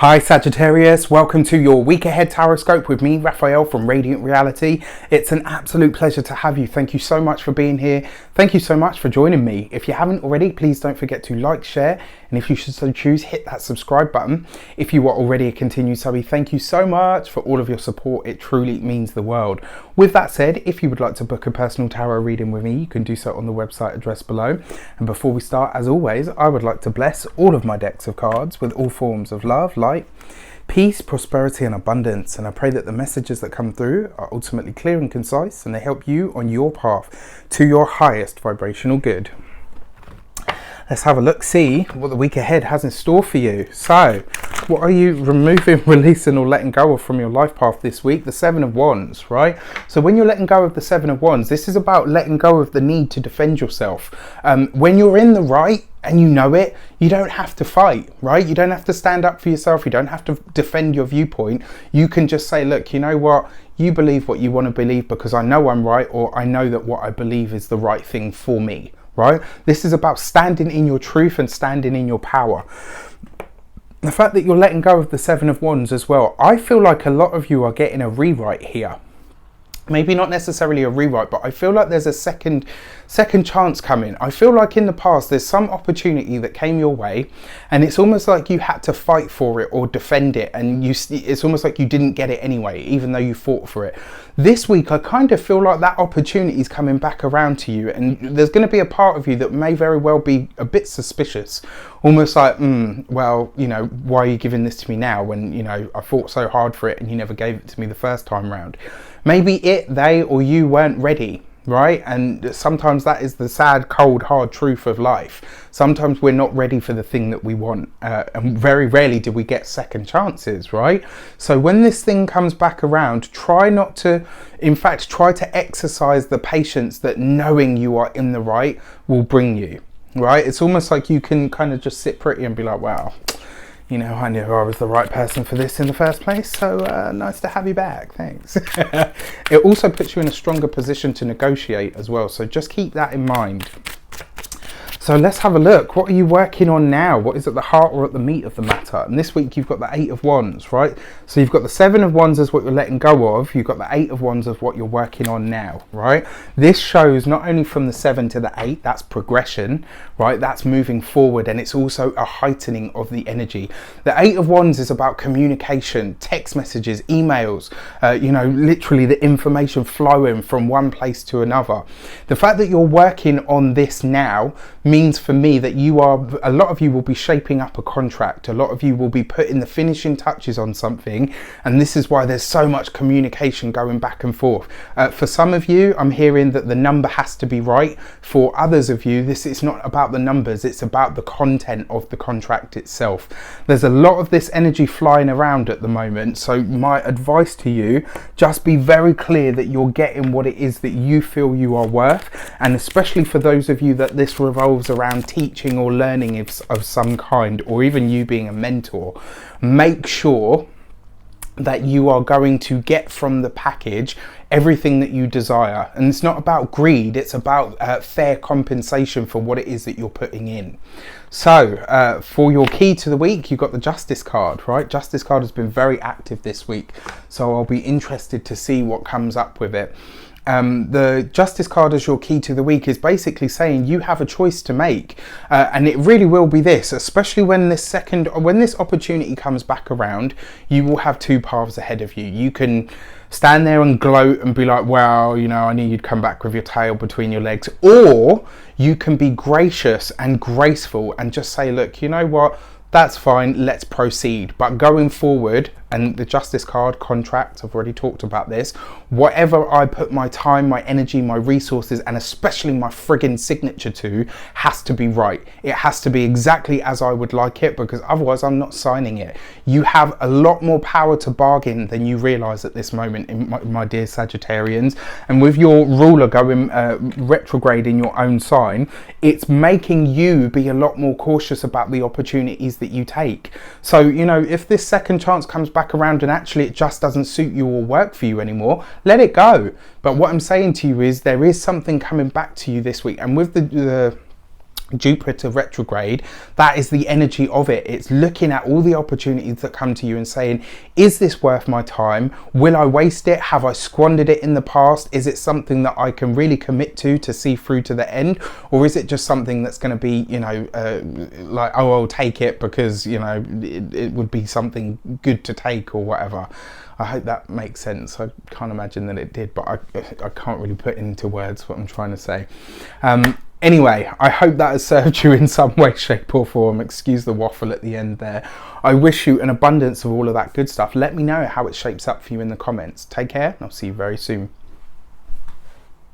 Hi Sagittarius, welcome to your week ahead tarot with me, Raphael from Reydiant Reality. It's an absolute pleasure to have you. Thank you so much for being here. Thank you so much for joining me. If you haven't already, please don't forget to like, share, and if you should so choose, hit that subscribe button. If you are already a continued subby, thank you so much for all of your support. It truly means the world. With that said, if you would like to book a personal tarot reading with me, you can do so on the website address below. And before we start, as always, I would like to bless all of my decks of cards with all forms of love, light, peace, prosperity and abundance, and I pray that the messages that come through are ultimately clear and concise and they help you on your path to your highest vibrational good. Let's have a look, see what the week ahead has in store for you. So, what are you removing, releasing or letting go of from your life path this week? The Seven of Wands, right? So when you're letting go of the Seven of Wands, this is about letting go of the need to defend yourself. When you're in the right and you know it, you don't have to fight, right? You don't have to stand up for yourself. You don't have to defend your viewpoint. You can just say, look, you know what? You believe what you want to believe because I know I'm right, or I know that what I believe is the right thing for me. Right? This is about standing in your truth and standing in your power. The fact that you're letting go of the Seven of Wands as well, I feel like a lot of you are getting a rewrite here. Maybe not necessarily a rewrite, but I feel like there's a second chance coming. I feel like in the past there's some opportunity that came your way and it's almost like you had to fight for it or defend it, and it's almost like you didn't get it anyway, even though you fought for it. This week I kind of feel like that opportunity is coming back around to you, and there's going to be a part of you that may very well be a bit suspicious, almost like, well, you know, why are you giving this to me now when, you know, I fought so hard for it and you never gave it to me the first time round. Maybe they or you weren't ready, right? And sometimes that is the sad, cold, hard truth of life. Sometimes we're not ready for the thing that we want, and very rarely do we get second chances, right? So when this thing comes back around, try not to, in fact, try to exercise the patience that knowing you are in the right will bring you, right? It's almost like you can kind of just sit pretty and be like, wow, you know, I knew I was the right person for this in the first place, so nice to have you back, thanks. It also puts you in a stronger position to negotiate as well, so just keep that in mind. So let's have a look. What are you working on now? What is at the heart or at the meat of the matter? And this week you've got the Eight of Wands, right? So you've got the Seven of Wands as what you're letting go of. You've got the Eight of Wands as what you're working on now, right? This shows not only from the 7 to the 8, that's progression, right? That's moving forward, and it's also a heightening of the energy. The Eight of Wands is about communication, text messages, emails, you know, literally the information flowing from one place to another. The fact that you're working on this now means for me that a lot of you will be shaping up a contract. A lot of you will be putting the finishing touches on something, and this is why there's so much communication going back and forth. For some of you, I'm hearing that the number has to be right. For others of you, this is not about the numbers, it's about the content of the contract itself. There's a lot of this energy flying around at the moment, so my advice to you, just be very clear that you're getting what it is that you feel you are worth, and especially for those of you that this revolves around teaching or learning of some kind, or even you being a mentor, make sure that you are going to get from the package everything that you desire. And it's not about greed, it's about fair compensation for what it is that you're putting in. So for your key to the week, you've got the Justice card, right? Justice card has been very active this week, so I'll be interested to see what comes up with it. The Justice card as your key to the week is basically saying you have a choice to make, and it really will be this, especially when this opportunity comes back around. You will have two paths ahead of you. You can stand there and gloat and be like, well, you know, I knew you'd come back with your tail between your legs, or you can be gracious and graceful and just say, look, you know what, that's fine, let's proceed. But going forward, and the Justice card, contract, I've already talked about this, whatever I put my time, my energy, my resources, and especially my friggin' signature to, has to be right. It has to be exactly as I would like it, because otherwise I'm not signing it. You have a lot more power to bargain than you realise at this moment, my dear Sagittarians. And with your ruler going retrograde in your own sign, it's making you be a lot more cautious about the opportunities that you take. So, you know, if this second chance comes back around and actually it just doesn't suit you or work for you anymore, let it go. But what I'm saying to you is there is something coming back to you this week, and with the Jupiter retrograde, that is the energy of it. It's looking at all the opportunities that come to you and saying, is this worth my time? Will I waste it? Have I squandered it in the past? Is it something that I can really commit to see through to the end? Or is it just something that's going to be, you know, like, oh, I'll take it because, you know, it would be something good to take or whatever. I hope that makes sense. I can't imagine that it did, but I can't really put into words what I'm trying to say. Anyway, I hope that has served you in some way, shape or form. Excuse the waffle at the end there. I wish you an abundance of all of that good stuff. Let me know how it shapes up for you in the comments. Take care, and I'll see you very soon.